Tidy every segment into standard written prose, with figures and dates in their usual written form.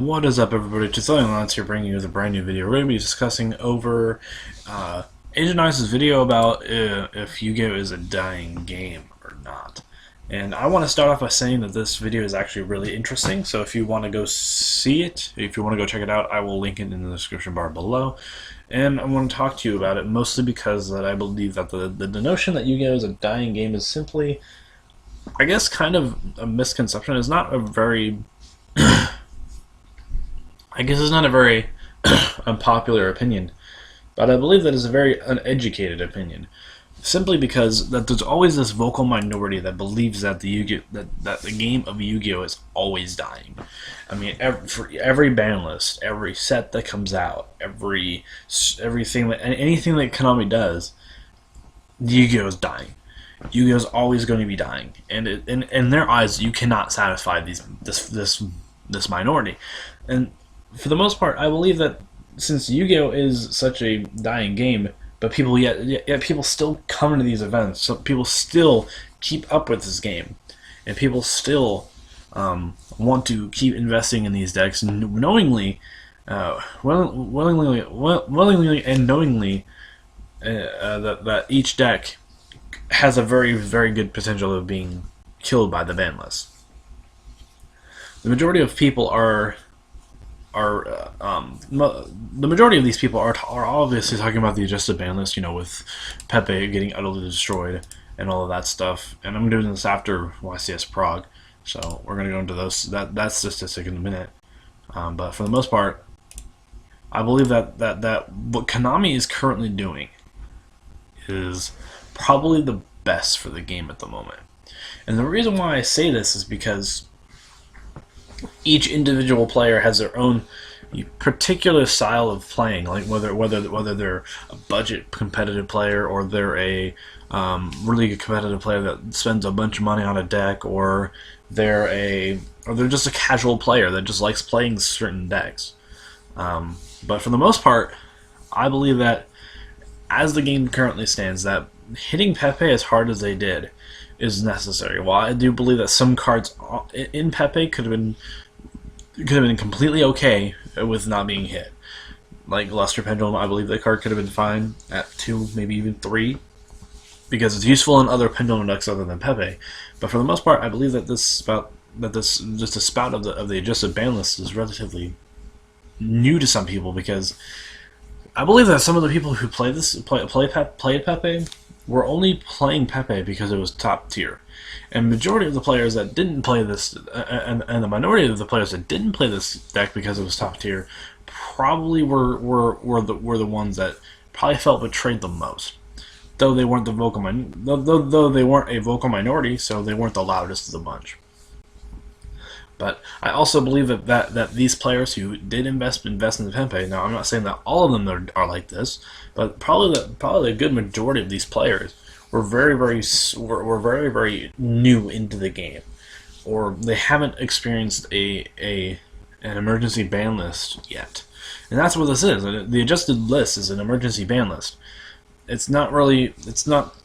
What is up, everybody? Tutorial Lance here, bringing you with a brand new video. We're going to be discussing over Agent Ice's video about if Yugioh is a dying game or not. And I want to start off by saying that this video is actually really interesting. So if you want to go see it, if you want to go check it out, I will link it in the description bar below. And I want to talk to you about it mostly because that I believe that the notion that Yugioh is a dying game is simply, I guess, kind of a misconception. It's not a very I guess it's not a very unpopular opinion, but I believe that is a very uneducated opinion. Simply because that there's always this vocal minority that believes that that the game of Yu-Gi-Oh is always dying. I mean, for every ban list, every set that comes out, everything that anything that Konami does, Yu-Gi-Oh is dying. Yu-Gi-Oh is always going to be dying, and in their eyes, you cannot satisfy this minority, and for the most part, I believe that since Yu-Gi-Oh is such a dying game, but people yet people still come to these events, so people still keep up with this game, and people still want to keep investing in these decks knowingly, willingly and knowingly that each deck has a very good potential of being killed by the ban list. The majority of people the majority of these people are obviously talking about the adjusted ban list, you know, with Pepe getting utterly destroyed and all of that stuff. And I'm doing this after YCS Prague, so we're gonna go into that statistic in a minute. But for the most part, I believe that what Konami is currently doing is probably the best for the game at the moment. And the reason why I say this is because each individual player has their own particular style of playing, like whether they're a budget competitive player or they're a really good competitive player that spends a bunch of money on a deck, or they're just a casual player that just likes playing certain decks. But for the most part, I believe that as the game currently stands, that hitting Pepe as hard as they did is necessary. While I do believe that some cards in Pepe could have been completely okay with not being hit, like Luster Pendulum, I believe that card could have been fine at 2, maybe even 3, because it's useful in other Pendulum decks other than Pepe. But for the most part, I believe that just a spout of the adjusted ban list is relatively new to some people, because I believe that some of the people who played Pepe were only playing Pepe because it was top tier, and majority of the players that didn't play this, and the minority of the players that didn't play this deck because it was top tier, probably were the ones that probably felt betrayed the most. Though they weren't though they weren't a vocal minority, so they weren't the loudest of the bunch. But I also believe that these players who did invest in the Pepe. Now, I'm not saying that all of them are like this, but probably a good majority of these players were very new into the game, or they haven't experienced an emergency ban list yet. And that's what this is. The adjusted list is an emergency ban list. It's not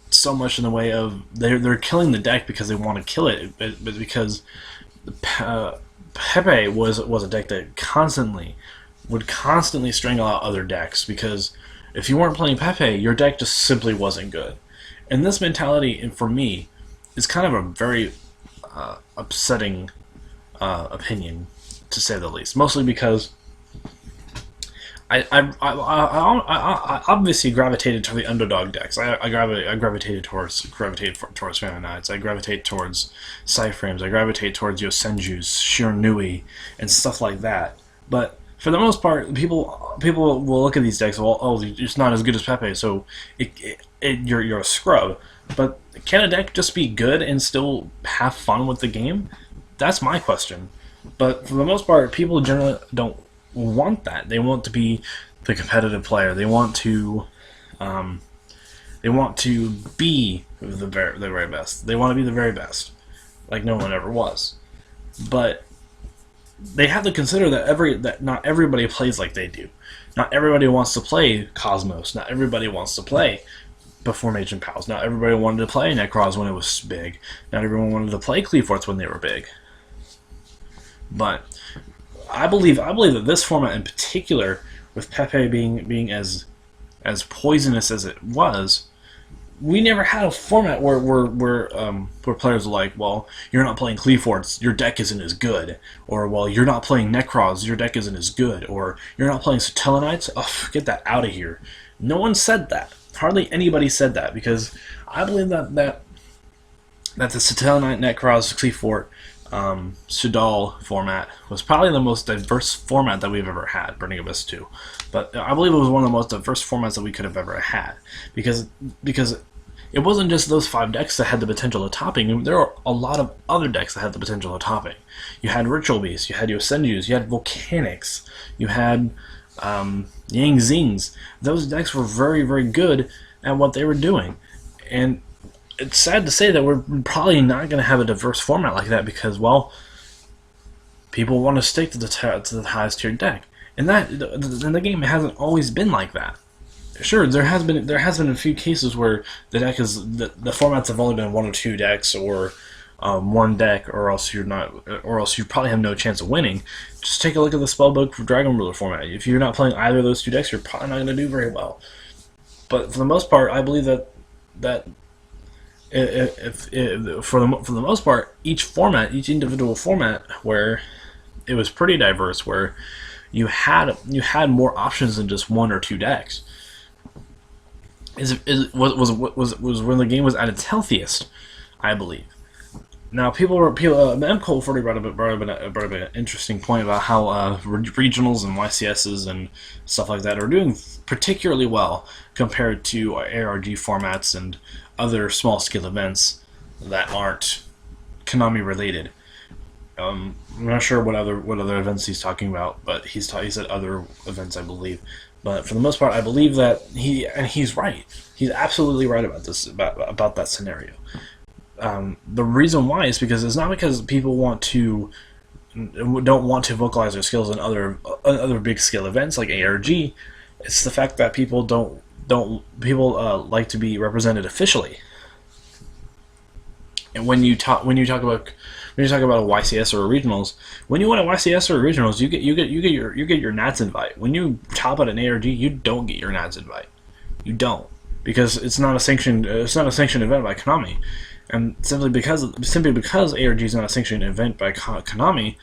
so much in the way of they're killing the deck because they want to kill it, but because Pepe was a deck that would constantly strangle out other decks, because if you weren't playing Pepe, your deck just simply wasn't good. And this mentality, for me, is kind of a very upsetting opinion, to say the least. Mostly because I obviously gravitated to the underdog decks. I gravitated towards Famine Knights. I gravitate towards Cyframes. I gravitate towards Yosenjus, Shiranui, and stuff like that. But for the most part, people will look at these decks. Well, oh, it's not as good as Pepe, so you're a scrub. But can a deck just be good and still have fun with the game? That's my question. But for the most part, people generally don't want that. They want to be the competitive player. They want to be the very best. They want to be the very best, like no one ever was. But they have to consider that not everybody plays like they do. Not everybody wants to play Cosmos. Not everybody wants to play before Mage and Pals. Not everybody wanted to play Necros when it was big. Not everyone wanted to play Cleaforts when they were big. But I believe that this format in particular, with Pepe being as poisonous as it was, we never had a format where players are like, well, you're not playing Cleaforts, your deck isn't as good, or well, you're not playing Necros, your deck isn't as good, or you're not playing Satellanites, oh, get that out of here. No one said that. Hardly anybody said that, because I believe that the Satellite Necros Cleafort Sudal format was probably the most diverse format that we've ever had, Burning Abyss 2. But I believe it was one of the most diverse formats that we could have ever had. Because it wasn't just those 5 decks that had the potential of topping. There were a lot of other decks that had the potential of topping. You had Ritual Beasts, you had Yosenjus, you had Volcanics, you had Yang Zings. Those decks were very, very good at what they were doing. And it's sad to say that we're probably not going to have a diverse format like that because, well, people want to stick to the highest tier deck, and the game hasn't always been like that. Sure, there has been a few cases where the formats have only been 1 or 2 decks or one deck, or else you probably have no chance of winning. Just take a look at the Spellbook Dragon Ruler format. If you're not playing either of those 2 decks, you're probably not going to do very well. But for the most part, I believe that for the most part, each individual format, where it was pretty diverse, where you had more options than just 1 or 2 decks, was when the game was at its healthiest, I believe. Now, M. Cole brought up an interesting point about how regionals and YCSs and stuff like that are doing particularly well compared to ARG formats and other small-scale events that aren't Konami related. I'm not sure what other events he's talking about, but he said other events, I believe. But for the most part, I believe that he's right. He's absolutely right about this about that scenario. The reason why is because it's not because people don't want to vocalize their skills in other big scale events like ARG. It's the fact that people like to be represented officially. And when you talk about a YCS or a regionals, when you win a YCS or a regionals, you get your Nats invite. When you top at an ARG, you don't get your Nats invite. You don't, because it's not a sanctioned event by Konami. And simply because ARG is not a sanctioned event by Konami,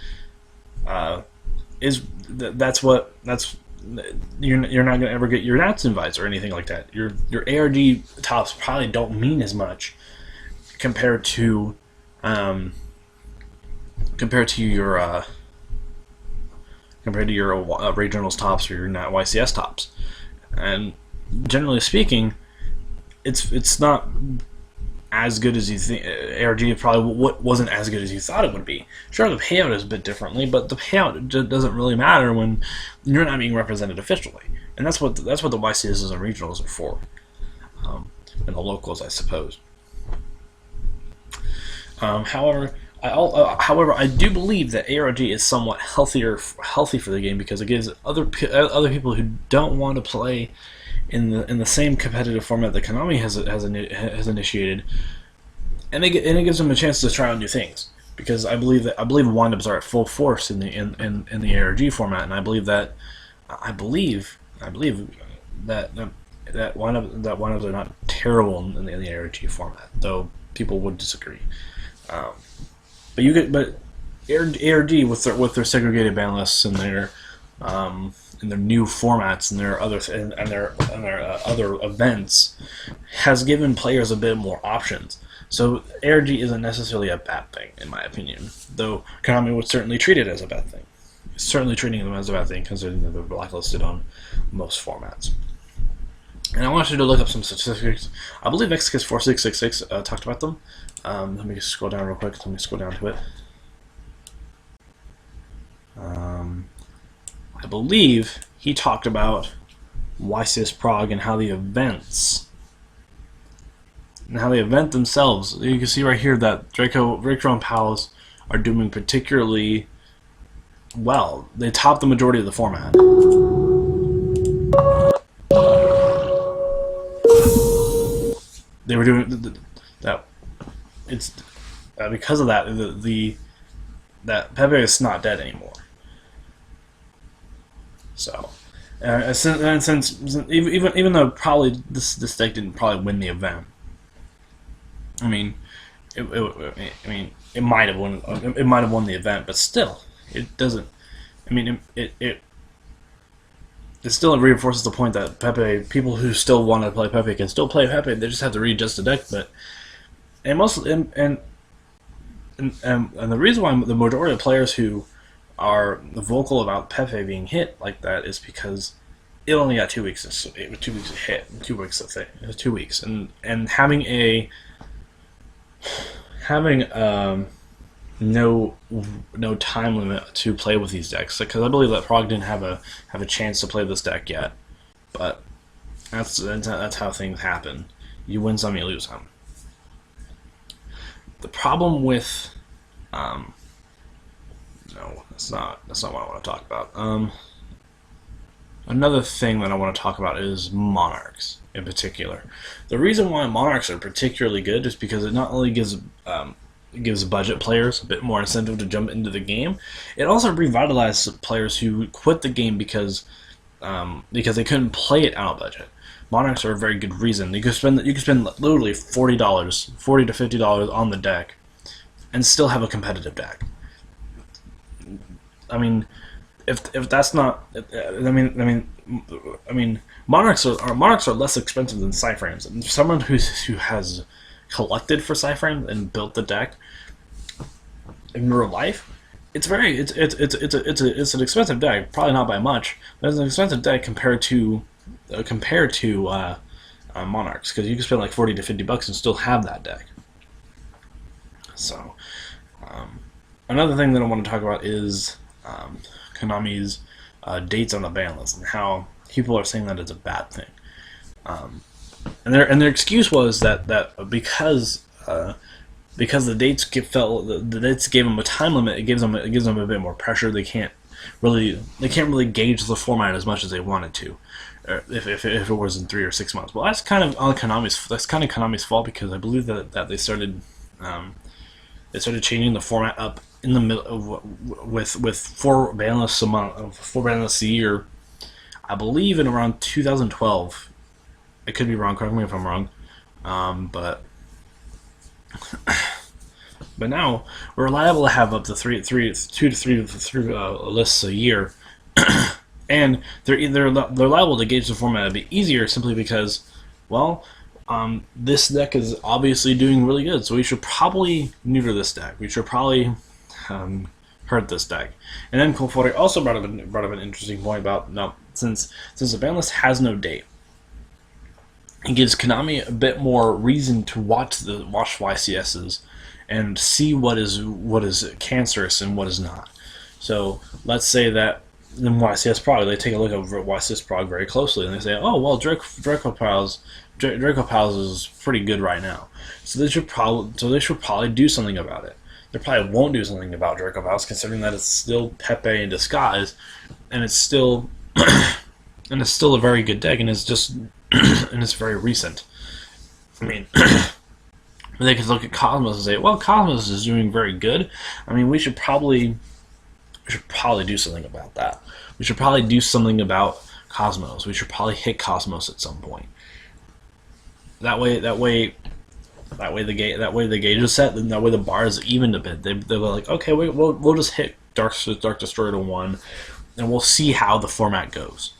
you're not gonna ever get your Nats invites or anything like that. Your ARG tops probably don't mean as much compared to your regionals tops or your YCS tops. And generally speaking, it's not as good as you think. ARG probably wasn't as good as you thought it would be. Sure, the payout is a bit differently, but the payout doesn't really matter when you're not being represented officially, and that's what the YCSs and regionals are for, and the locals, I suppose. However, I do believe that ARG is somewhat healthy for the game because it gives other people who don't want to play in the same competitive format that Konami has initiated, and it gives them a chance to try out new things. Because I believe windups are at full force in the ARG format, and I believe that windups are not terrible in the ARG format, though people would disagree. But ARG with their segregated ban lists and their new formats and their other events has given players a bit more options. So ARG isn't necessarily a bad thing, in my opinion, though Konami would certainly treat it as a bad thing. Certainly treating them as a bad thing, considering that they're blacklisted on most formats. And I want you to look up some statistics. I believe XKiss4666 talked about them. Let me just scroll down real quick. Let me scroll down to it. I believe he talked about YCS Prague and how the event themselves. You can see right here that Draco and Pals are doing particularly well. They top the majority of the format. They were doing that. It's because of that that Pepe is not dead anymore. So, since even though probably this deck didn't probably win the event, I mean, it might have won. It might have won the event, but still, it doesn't. I mean, it still reinforces the point that Pepe, people who still want to play Pepe can still play Pepe. They just have to readjust the deck. But and most and the reason why the majority of players who are vocal about Pepe being hit like that is because it only got 2 weeks. 2 weeks to hit, 2 weeks to thing, 2 weeks, and having no time limit to play with these decks, because I believe that Prog didn't have a chance to play this deck yet, but that's how things happen. You win some, you lose some. The problem with no, that's not what I want to talk about. Another thing that I want to talk about is Monarchs in particular. The reason why Monarchs are particularly good is because it not only gives budget players a bit more incentive to jump into the game, it also revitalizes players who quit the game because they couldn't play it out of budget. Monarchs are a very good reason. You can spend literally $40, $40 to $50 on the deck, and still have a competitive deck. I mean, if that's not, Monarchs are less expensive than Cyframes. And someone who has collected for Cyframes and built the deck in real life, it's an expensive deck. Probably not by much, but it's an expensive deck compared to Monarchs, because you can spend like $40 to $50 and still have that deck. So, another thing that I want to talk about is Konami's dates on the ban list and how people are saying that it's a bad thing. And their excuse was that because the dates the dates gave them a time limit, it gives them a bit more pressure. They can't really gauge the format as much as they wanted to, if it was in 3 or 6 months. Well, that's kind of Konami's fault, because I believe that they started changing the format up in the middle of, with 4 ban lists a month, 4 ban lists a year. I believe in around 2012. I could be wrong. Correct me if I'm wrong. But now we're liable to have up to 2 to 3 lists a year, and they're liable to gauge the format a bit easier simply because, well, this deck is obviously doing really good, so we should probably neuter this deck. We should probably hurt this deck. And then Kofori also brought up an interesting point about, now, since the ban list has no date, it gives Konami a bit more reason to watch YCSs and see what is cancerous and what is not. So let's say that in YCS Prog, they take a look at YCS Prog very closely, and they say, oh well, Draco Pals is pretty good right now, so they should probably do something about it. They probably won't do something about Draco Pals, considering that it's still Pepe in disguise, and it's still a very good deck, and it's just and it's very recent. I mean, they could look at Cosmos and say, well, Cosmos is doing very good. I mean, we should probably do something about that. We should probably do something about Cosmos. We should probably hit Cosmos at some point. That way the gauge is set, and that way the bar is evened a bit. They're like, okay, we'll just hit Dark Destroyer to 1, and we'll see how the format goes.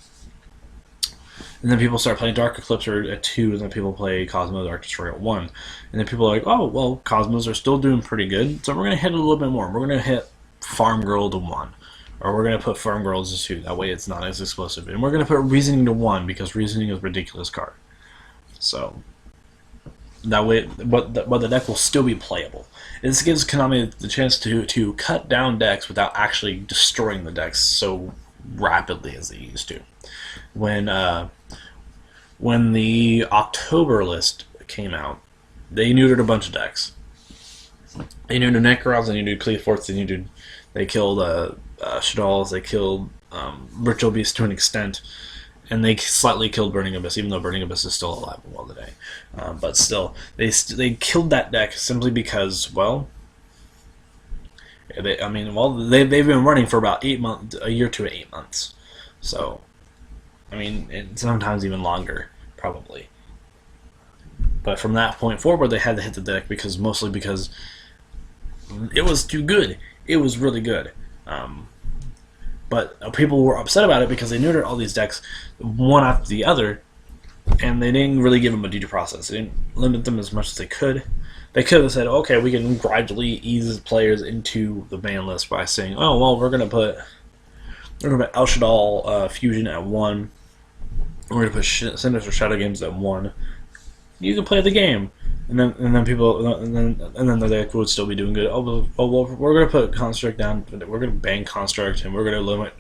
And then people start playing Dark Eclipse at 2, and then people play Cosmo Dark Destroyer at 1. And then people are like, oh, well, Cosmos are still doing pretty good, so we're going to hit it a little bit more. We're going to hit Farm Girl to 1. Or we're going to put Farm Girls to 2. That way it's not as explosive. And we're going to put Reasoning to 1, because Reasoning is a ridiculous card. So that way, but the deck will still be playable. This gives Konami the chance to cut down decks without actually destroying the decks so rapidly as they used to. When the October list came out, they neutered a bunch of decks. They neutered Necrons, they neutered Cleaforts, they killed Shaddolls, they killed Ritual Beast to an extent, and they slightly killed Burning Abyss, even though Burning Abyss is still alive and well today. But still, they killed that deck simply because, well, they've been running for about 8 months, a year to 8 months. So, I mean, and sometimes even longer, probably. But from that point forward, they had to hit the deck mostly because it was too good. It was really good. But people were upset about it because they neutered all these decks one after the other, and they didn't really give them a due process. They didn't limit them as much as they could. They could have said, okay, we can gradually ease players into the ban list by saying, oh, well, we're going to put El Shaddai Fusion at 1. We're going to put Sinister Shadow Games at 1. You can play the game. And then the deck would still be doing good. Oh well, we're gonna put Construct down. We're gonna ban Construct, and we're gonna limit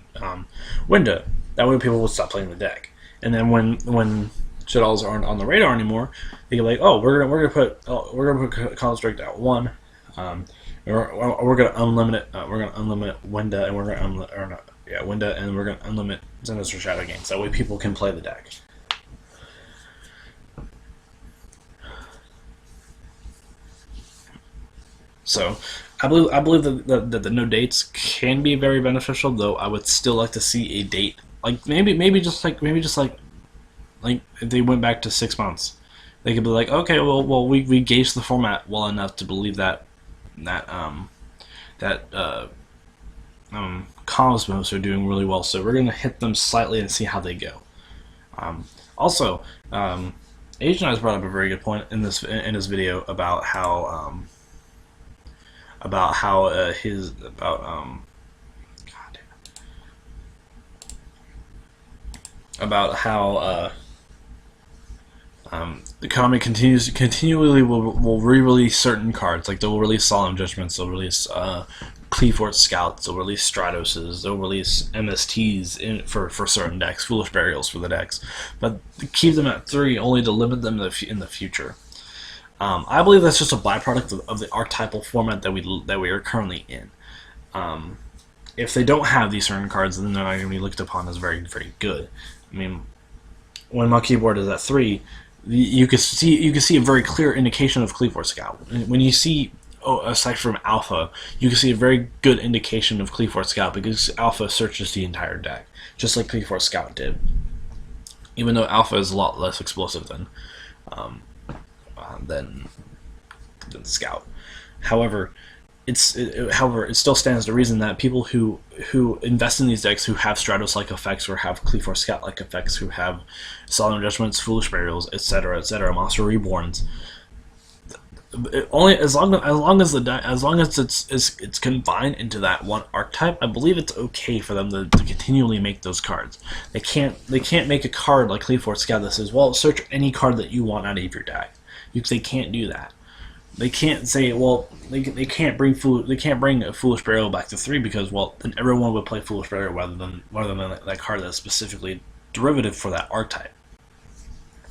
Window. That way, people will stop playing the deck. And then when Shadows aren't on the radar anymore, they get like, oh, we're gonna put Construct at 1. We're gonna unlimit Window, and we're gonna Window, and we're gonna unlimit Sinister Shadow Games. That way, people can play the deck. So, I believe that the no dates can be very beneficial. Though I would still like to see a date, like maybe just like if they went back to 6 months, they could be like, okay, well we gauged the format well enough to believe that Cosmos are doing really well, so we're gonna hit them slightly and see how they go. Also, Asian Eyes brought up a very good point in this video about how. About how the comic continually will re-release certain cards. Like they'll release Solemn Judgments, they'll release Cleafort Scouts, they'll release Stratoses, they'll release MSTs for certain decks, Foolish Burials for the decks, but keep them at 3 only to limit them in the future. I believe that's just a byproduct of the archetypal format that we are currently in. If they don't have these certain cards, then they're not going to be looked upon as very, very good. I mean, when my keyboard is at 3, you can see a very clear indication of Cleafort Scout. When you see aside from Alpha, you can see a very good indication of Cleafort Scout because Alpha searches the entire deck, just like Cleafort Scout did. Even though Alpha is a lot less explosive than Scout. However, it still stands to reason that people who invest in these decks, who have Stratos-like effects, or have Cleafort Scout-like effects, who have Solemn Judgments, Foolish Burials, etc., Monster Reborns, only as long as it's confined into that one archetype, I believe it's okay for them to continually make those cards. They can't make a card like Cleafort Scout that says, well, search any card that you want out of your deck. They can't do that. They can't say, well, they can't bring a Foolish Burial back to 3 because, well, then everyone would play Foolish Burial rather than that card that's specifically derivative for that archetype.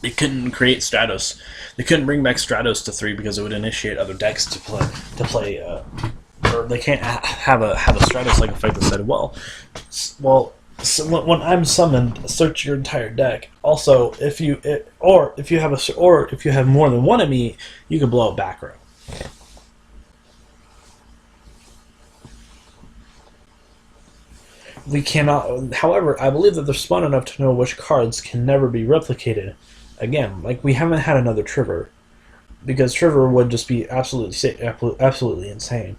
They couldn't create Stratos. They couldn't bring back Stratos to 3 because it would initiate other decks to play. Or they can't have a Stratos-like effect that said, well. So when I'm summoned, search your entire deck. Also, if you have more than one of me, you can blow up back row. We cannot. However, I believe that they're smart enough to know which cards can never be replicated. Again, like we haven't had another Trigger, because Trigger would just be absolutely insane.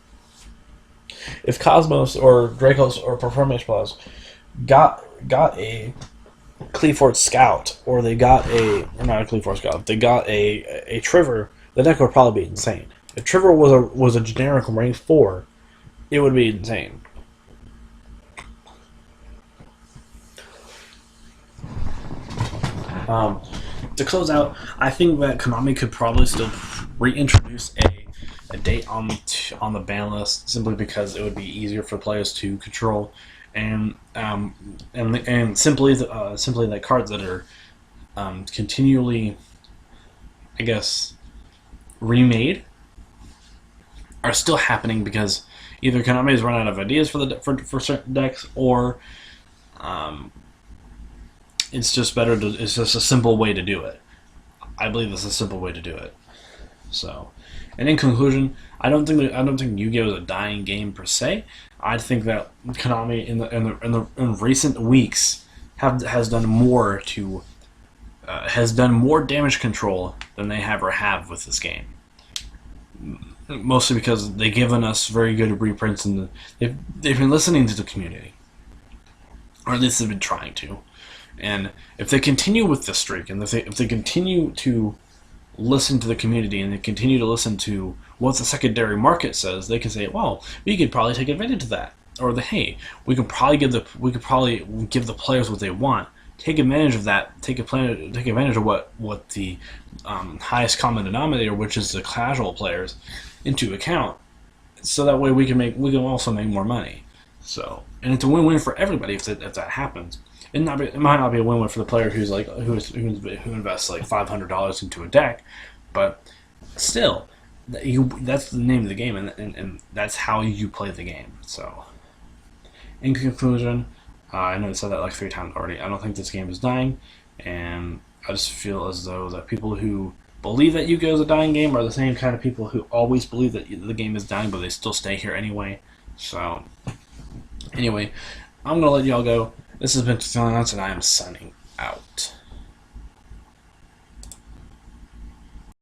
If Cosmos or Dracos or Performance Plus got a Cleafort Scout, or they got not a Cleafort Scout, they got a Trigger, the deck would probably be insane. If Trigger was a generic rank 4, it would be insane. To close out, I think that Konami could probably still reintroduce a date on the ban list, simply because it would be easier for players to control, and simply the cards that are continually, I guess, remade are still happening because either Konami has run out of ideas for certain decks, or it's just it's just a simple way to do it. I believe it's a simple way to do it. So, and in conclusion, I don't think Yu-Gi-Oh is a dying game per se. I think that Konami in recent weeks has done more to has done more damage control than they ever have with this game. Mostly because they've given us very good reprints, and they've been listening to the community, or at least they've been trying to. And if they continue with this streak, and if they continue to listen to the community, and they continue to listen to what the secondary market says, they can say, "Well, we could probably take advantage of that," or "Hey, we could probably give the players what they want. Take advantage of that. Take advantage of what the highest common denominator, which is the casual players, into account, so that way we can also make more money." So, and it's a win-win for everybody if that happens. It might not be a win-win for the player who invests like $500 into a deck, but still, that's the name of the game, and that's how you play the game. So, in conclusion, I know I said that like 3 times already. I don't think this game is dying, and I just feel as though that people who believe that Yu-Gi-Oh is a dying game are the same kind of people who always believe that the game is dying, but they still stay here anyway. So, anyway, I'm going to let y'all go. This has been Tutorial, and I am signing out.